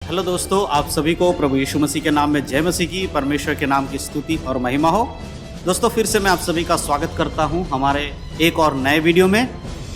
Hello दोस्तों, आप सभी को प्रभु यीशु मसीह के नाम में जय मसीह की, परमेश्वर के नाम की स्तुति और महिमा हो। दोस्तों, फिर से मैं आप सभी का स्वागत करता हूं हमारे एक और नए वीडियो में।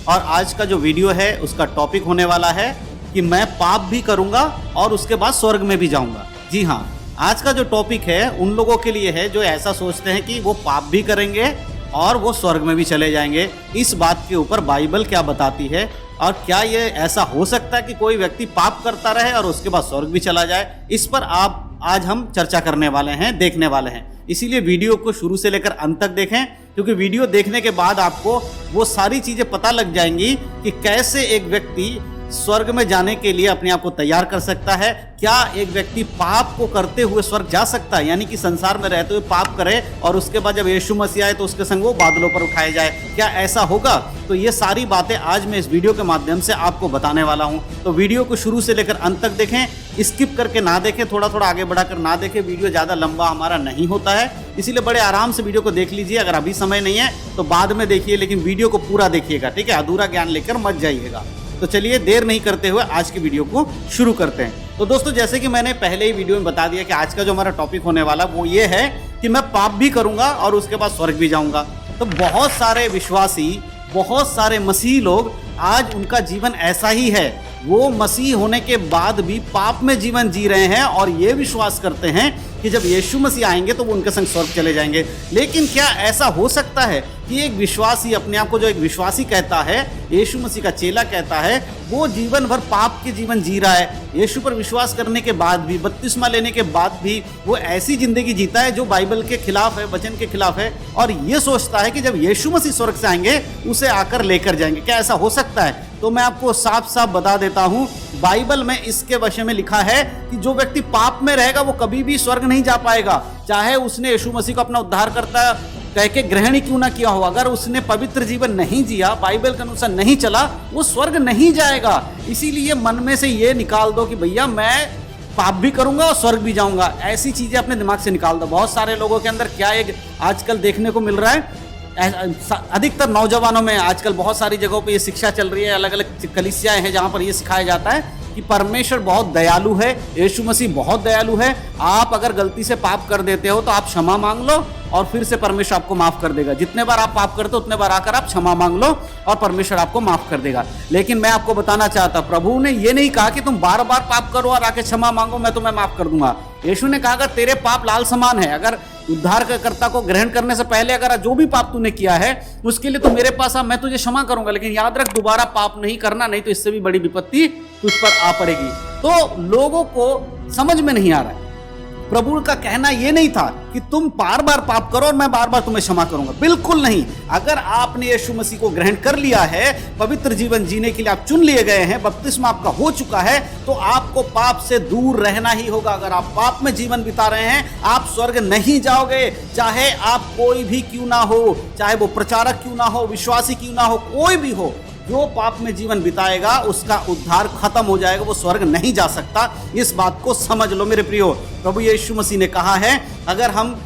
और आज का जो वीडियो है उसका टॉपिक होने वाला है कि मैं पाप भी करूंगा और उसके बाद स्वर्ग में भी जाऊंगा। जी हाँ, आज का जो टॉपिक है उन लोगों के लिए है जो ऐसा सोचते हैं कि वो पाप भी करेंगे और वो स्वर्ग में भी चले जाएंगे। इस बात के ऊपर बाइबल क्या बताती है और क्या ये ऐसा हो सकता है कि कोई व्यक्ति पाप करता रहे और उसके बाद स्वर्ग भी चला जाए, इस पर आज हम चर्चा करने वाले हैं, देखने वाले हैं। इसीलिए वीडियो को शुरू से लेकर अंत तक देखें, क्योंकि वीडियो देखने के बाद आपको वो सारी चीजें पता लग जाएंगी कि कैसे एक व्यक्ति स्वर्ग में जाने के लिए अपने आप को तैयार कर सकता है। क्या एक व्यक्ति पाप को करते हुए स्वर्ग जा सकता है, यानी कि संसार में रहते हुए पाप करे और उसके बाद जब यीशु मसीह आए तो उसके संग वो बादलों पर उठाए जाए, क्या ऐसा होगा? तो ये सारी बातें आज मैं इस वीडियो के माध्यम से आपको बताने वाला हूं। तो वीडियो को शुरू से लेकर अंत तक देखें, स्किप करके ना देखें, थोड़ा थोड़ा आगे बढ़ाकर ना देखें। वीडियो ज़्यादा लंबा हमारा नहीं होता है, इसीलिए बड़े आराम से वीडियो को देख लीजिए। अगर अभी समय नहीं है तो बाद में देखिए, लेकिन वीडियो को पूरा देखिएगा, ठीक है? अधूरा ज्ञान लेकर मत जाइएगा। तो चलिए देर नहीं करते हुए आज की वीडियो को शुरू करते हैं। तो दोस्तों, जैसे कि मैंने पहले ही वीडियो में बता दिया कि आज का जो हमारा टॉपिक होने वाला वो ये है कि मैं पाप भी करूंगा और उसके बाद स्वर्ग भी जाऊंगा। तो बहुत सारे विश्वासी, बहुत सारे मसीही लोग, आज उनका जीवन ऐसा ही है। वो मसीह होने के बाद भी पाप में जीवन जी रहे हैं और ये विश्वास करते हैं कि जब यीशु मसीह आएंगे तो वो उनके संग स्वर्ग चले जाएंगे। लेकिन क्या ऐसा हो सकता है कि एक विश्वासी अपने आप को जो एक विश्वासी कहता है, यीशु मसीह का चेला कहता है, वो जीवन भर पाप के जीवन जी रहा है? यीशु पर विश्वास करने के बाद भी, बपतिस्मा लेने के बाद भी वो ऐसी जिंदगी जीता है जो बाइबल के खिलाफ है, वचन के खिलाफ है, और ये सोचता है कि जब यीशु मसीह स्वर्ग से आएंगे उसे आकर लेकर जाएंगे। क्या ऐसा हो सकता है? तो मैं आपको साफ साफ बता देता हूं, बाइबल में इसके विषय में लिखा है कि जो व्यक्ति पाप में रहेगा वो कभी भी स्वर्ग नहीं जा पाएगा, चाहे उसने यीशु मसीह को अपना उद्धारकर्ता कह के ग्रहण ही क्यों ना किया हो। अगर उसने पवित्र जीवन नहीं जिया, बाइबल के अनुसार नहीं चला, वो स्वर्ग नहीं जाएगा। इसीलिए मन में से ये निकाल दो कि भैया मैं पाप भी करूंगा और स्वर्ग भी जाऊंगा। ऐसी चीजें अपने दिमाग से निकाल दो। बहुत सारे लोगों के अंदर क्या एक आजकल देखने को मिल रहा है, अधिकतर नौजवानों में आजकल बहुत सारी जगहों पे ये शिक्षा चल रही है, अलग अलग कलीसियाएं हैं जहां पर ये सिखाया जाता है कि परमेश्वर बहुत दयालु है, यीशु मसीह बहुत दयालु है। आप अगर गलती से पाप कर देते हो तो आप क्षमा मांग लो और फिर से परमेश्वर आपको माफ कर देगा। जितने बार आप पाप करते हो उतने बार आकर आप क्षमा मांग लो और परमेश्वर आपको माफ कर देगा। लेकिन मैं आपको बताना चाहता, प्रभु ने ये नहीं कहा कि तुम बार बार पाप करो और आके क्षमा मांगो, मैं तुम्हें माफ कर दूंगा। यीशु ने कहा अगर तेरे पाप लाल समान है, अगर उद्धारकर्ता को ग्रहण करने से पहले अगर जो भी पाप तूने किया है उसके लिए तू मेरे पास आ, मैं तुझे क्षमा करूंगा। लेकिन याद रख, दोबारा पाप नहीं करना, नहीं तो इससे भी बड़ी विपत्ति तुझ पर आ पड़ेगी। तो लोगों को समझ में नहीं आ रहा है। प्रभु का कहना यह नहीं था कि तुम बार बार पाप करो और मैं बार बार तुम्हें क्षमा करूंगा, बिल्कुल नहीं। अगर आपने यीशु मसीह को ग्रहण कर लिया है, पवित्र जीवन जीने के लिए आप चुन लिए गए हैं, बपतिस्मा आपका हो चुका है, तो आपको पाप से दूर रहना ही होगा। अगर आप पाप में जीवन बिता रहे हैं, आप स्वर्ग नहीं जाओगे। चाहे आप कोई भी क्यों ना हो, चाहे वो प्रचारक क्यों ना हो, विश्वासी क्यों ना हो, कोई भी हो, जो पाप में जीवन बिताएगा उसका उद्धार खत्म हो जाएगा, वो स्वर्ग नहीं जा सकता। इस बात को समझ लो मेरे प्रियो। प्रभु यीशु मसीह ने कहा है, अगर हम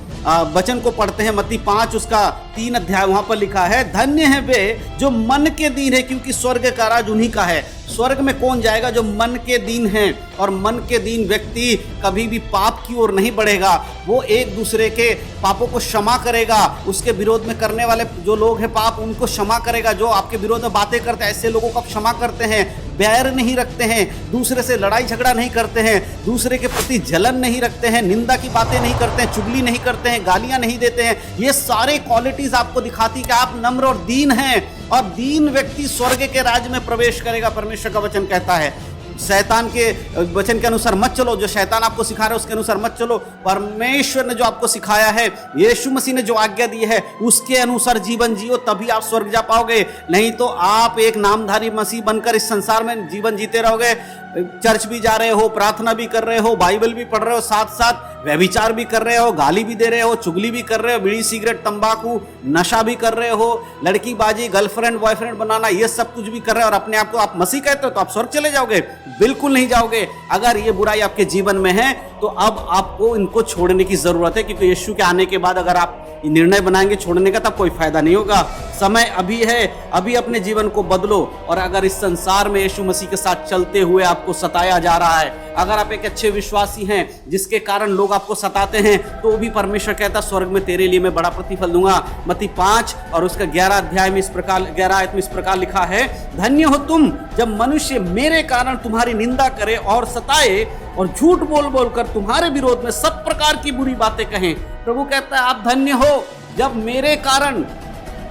वचन को पढ़ते हैं मत्ती 5 उसका 3 अध्याय, वहां पर लिखा है, धन्य है वे जो मन के दीन है, क्योंकि स्वर्ग का राज उन्हीं का है। स्वर्ग में कौन जाएगा? जो मन के दीन है। और मन के दीन व्यक्ति कभी भी पाप की ओर नहीं बढ़ेगा। वो एक दूसरे के पापों को क्षमा करेगा, उसके विरोध में करने वाले जो लोग हैं पाप, उनको क्षमा करेगा। जो आपके विरोध में बातें करते हैं ऐसे लोगों को आप क्षमा करते हैं, बैर नहीं रखते हैं, दूसरे से लड़ाई झगड़ा नहीं करते हैं, दूसरे के प्रति जलन नहीं रखते हैं, निंदा की बातें नहीं करते हैं, चुगली नहीं करते हैं, गालियां नहीं देते हैं। ये सारे क्वालिटीज आपको दिखाती कि आप नम्र और दीन हैं, और दीन व्यक्ति स्वर्ग के राज्य में प्रवेश करेगा। परमेश्वर का वचन कहता है, शैतान के वचन के अनुसार मत चलो, जो शैतान आपको सिखा रहा है उसके अनुसार मत चलो। परमेश्वर ने जो आपको सिखाया है, यीशु मसीह ने जो आज्ञा दी है, उसके अनुसार जीवन जियो, तभी आप स्वर्ग जा पाओगे। नहीं तो आप एक नामधारी मसीह बनकर इस संसार में जीवन जीते रहोगे। चर्च भी जा रहे हो, प्रार्थना भी कर रहे हो, बाइबल भी पढ़ रहे हो, साथ साथ व्यभिचार भी कर रहे हो, गाली भी दे रहे हो, चुगली भी कर रहे हो, बीड़ी सिगरेट तंबाकू नशा भी कर रहे हो, लड़कीबाजी गर्लफ्रेंड बॉयफ्रेंड बनाना ये सब कुछ भी कर रहे हो, और अपने आप को आप मसीह कहते हो, तो आप स्वर्ग चले जाओगे? बिल्कुल नहीं जाओगे। अगर ये बुराई आपके जीवन में है तो अब आपको इनको छोड़ने की जरूरत है, क्योंकि यीशु के आने के बाद अगर आप निर्णय बनाएंगे छोड़ने का, तब कोई फायदा नहीं होगा। समय अभी है, अभी अपने जीवन को बदलो। और अगर इस संसार में यीशु मसीह के साथ चलते हुए आपको सताया जा रहा है, अगर आप एक अच्छे विश्वासी हैं जिसके कारण लोग आपको सताते हैं, तो भी परमेश्वर कहता स्वर्ग में तेरे लिए मैं बड़ा प्रतिफल दूंगा। मत्ती 5 और उसका 11 अध्याय में इस प्रकार 11 आयत में इस प्रकार लिखा है, धन्य हो तुम जब मनुष्य मेरे कारण तुम्हारी निंदा करे और सताए और झूठ बोल बोलकर तुम्हारे विरोध में सब प्रकार की बुरी बातें कहें। प्रभु कहता है आप धन्य हो जब मेरे कारण,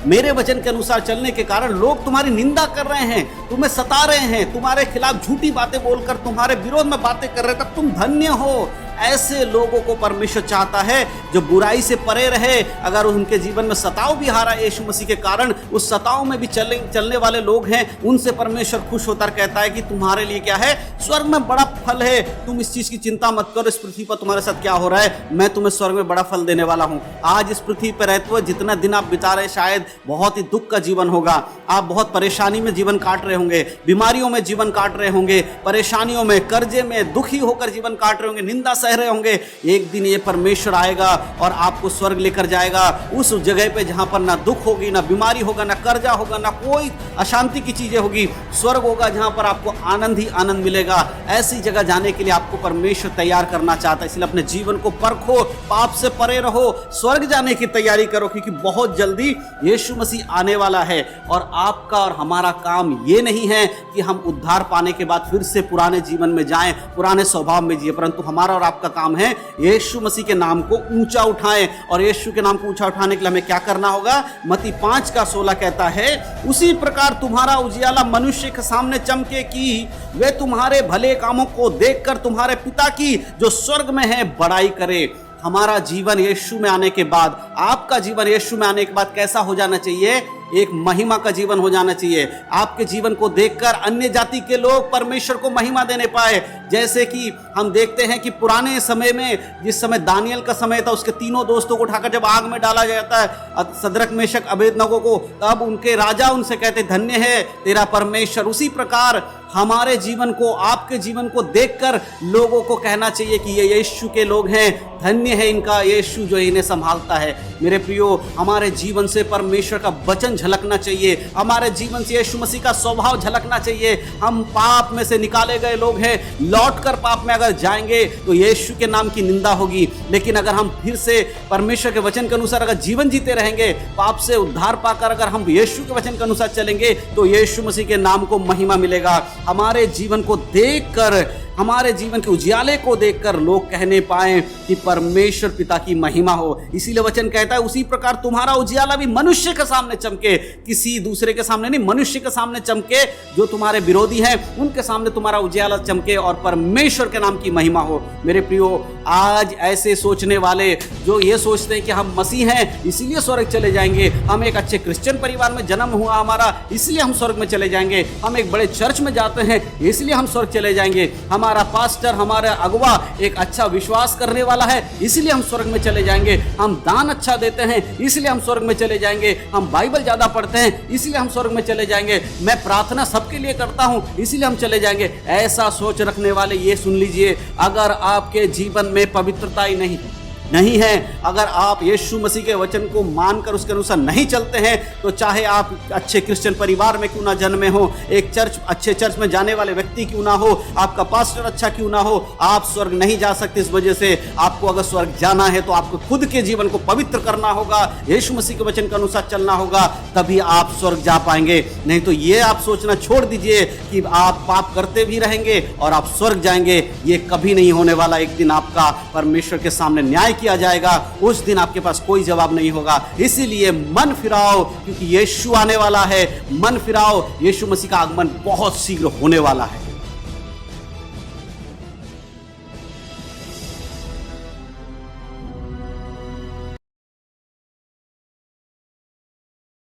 मेरे वचन के अनुसार चलने के कारण लोग तुम्हारी निंदा कर रहे हैं, तुम्हें सता रहे हैं, तुम्हारे खिलाफ झूठी बातें बोलकर तुम्हारे विरोध में बातें कर रहे हैं, तब तुम धन्य हो। ऐसे लोगों को परमेश्वर चाहता है जो बुराई से परे रहे। अगर उनके जीवन में सताव भी हारा यीशु मसीह के कारण, उस सताव में भी चलने वाले लोग हैं, उनसे परमेश्वर खुश होकर कहता है कि तुम्हारे लिए क्या है, स्वर्ग में बड़ा फल है, तुम इस चीज की चिंता मत करो। इस पृथ्वी पर तुम्हारे साथ क्या हो रहा है, मैं तुम्हें स्वर्ग में बड़ा फल देने वाला हूं। आज इस पृथ्वी पर रहते हुए जितना दिन आप बिता रहे, शायद बहुत ही दुख का जीवन होगा, आप बहुत परेशानी में जीवन काट रहे होंगे, बीमारियों में जीवन काट रहे होंगे, परेशानियों में, कर्जे में, दुखी होकर जीवन काट रहे होंगे, निंदा सह रहे होंगे। एक दिन ये परमेश्वर आएगा और आपको स्वर्ग लेकर जाएगा, उस जगह पे जहां पर ना दुख होगी, ना बीमारी होगा, ना कर्जा होगा, ना कोई अशांति की चीजें होगी। स्वर्ग होगा जहां पर आपको आनंद ही आनंद मिलेगा। ऐसी जगह जाने के लिए आपको परमेश्वर तैयार करना चाहता है। इसलिए अपने जीवन को परखो, पाप से परे रहो, स्वर्ग जाने की तैयारी करो, क्योंकि बहुत जल्दी यीशु मसीह आने वाला है। और आपका और हमारा काम ये नहीं है कि हम उद्धार पाने के बाद फिर से पुराने जीवन में जाएं, पुराने स्वभाव में जिए, परंतु हमारा और आपका काम है यीशु मसीह के नाम को ऊंचा उठाएं। और यीशु के नाम को ऊंचा उठाने के लिए हमें क्या करना होगा? मत्ती 5 का 16 कहता है, उसी प्रकार तुम्हारा उजियाला मनुष्य के सामने चमके कि वे तुम्हारे भले कामों को देखकर तुम्हारे पिता की जो स्वर्ग में है बड़ाई करे। हमारा जीवन यीशु में आने के बाद, आपका जीवन यीशु में आने के बाद कैसा हो जाना चाहिए? एक महिमा का जीवन हो जाना चाहिए। आपके जीवन को देखकर अन्य जाति के लोग परमेश्वर को महिमा देने पाए। जैसे कि हम देखते हैं कि पुराने समय में, जिस समय दानियल का समय था, उसके तीनों दोस्तों को उठाकर जब आग में डाला जाता है, सदरक मेशक अबेदनगो को, तब उनके राजा उनसे कहते धन्य है तेरा परमेश्वर। उसी प्रकार हमारे जीवन को, आपके जीवन को देखकर लोगों को कहना चाहिए कि ये यीशु के लोग हैं, धन्य है इनका यीशु जो इन्हें संभालता है। मेरे प्रियो, हमारे जीवन से परमेश्वर का वचन झलकना चाहिए, हमारे जीवन से यीशु मसीह का स्वभाव झलकना चाहिए। हम पाप में से निकाले गए लोग हैं, लौटकर पाप में अगर जाएंगे तो यीशु के नाम की निंदा होगी। लेकिन अगर हम फिर से परमेश्वर के वचन के अनुसार अगर जीवन जीते रहेंगे, पाप से उद्धार पाकर अगर हम यीशु के वचन के अनुसार चलेंगे, तो यीशु मसीह के नाम को महिमा मिलेगा। हमारे जीवन को देखकर, हमारे जीवन के उजियाले को देखकर लोग कहने पाए कि परमेश्वर पिता की महिमा हो। इसीलिए वचन कहता है, उसी प्रकार तुम्हारा उजियाला भी मनुष्य के सामने चमके, किसी दूसरे के सामने नहीं, मनुष्य के सामने चमके। जो तुम्हारे विरोधी हैं उनके सामने तुम्हारा उजियाला चमके और परमेश्वर के नाम की महिमा हो। मेरे प्रियो, आज ऐसे सोचने वाले जो ये सोचते हैं कि हम मसीह हैं इसीलिए स्वर्ग चले जाएंगे, हम एक अच्छे क्रिश्चियन परिवार में जन्म हुआ हमारा इसलिए हम स्वर्ग में चले जाएंगे, हम एक बड़े चर्च में जाते हैं इसलिए हम स्वर्ग चले जाएंगे, हमारा पास्टर, हमारा अगुवा एक अच्छा विश्वास करने वाला है इसलिए हम स्वर्ग में चले जाएंगे, हम दान अच्छा देते हैं इसलिए हम स्वर्ग में चले जाएंगे, हम बाइबल ज्यादा पढ़ते हैं इसलिए हम स्वर्ग में चले जाएंगे, मैं प्रार्थना सबके लिए करता हूं इसलिए हम चले जाएंगे। ऐसा सोच रखने वाले ये सुन लीजिए, अगर आपके जीवन में पवित्रता ही नहीं है, अगर आप यीशु मसीह के वचन को मानकर उसके अनुसार नहीं चलते हैं, तो चाहे आप अच्छे क्रिश्चियन परिवार में क्यों ना जन्मे हो, एक अच्छे चर्च में जाने वाले व्यक्ति क्यों ना हो, आपका पास्टर अच्छा क्यों ना हो, आप स्वर्ग नहीं जा सकते। इस वजह से आपको अगर स्वर्ग जाना है तो आपको खुद के जीवन को पवित्र करना होगा, यीशु मसीह के वचन के अनुसार चलना होगा, तभी आप स्वर्ग जा पाएंगे। नहीं तो ये आप सोचना छोड़ दीजिए कि आप पाप करते भी रहेंगे और आप स्वर्ग जाएंगे, ये कभी नहीं होने वाला। एक दिन आपका परमेश्वर के सामने न्याय किया जाएगा, उस दिन आपके पास कोई जवाब नहीं होगा। इसीलिए मन फिराओ, क्योंकि यीशु आने वाला है। मन फिराओ, यीशु मसीह का आगमन बहुत शीघ्र होने वाला है।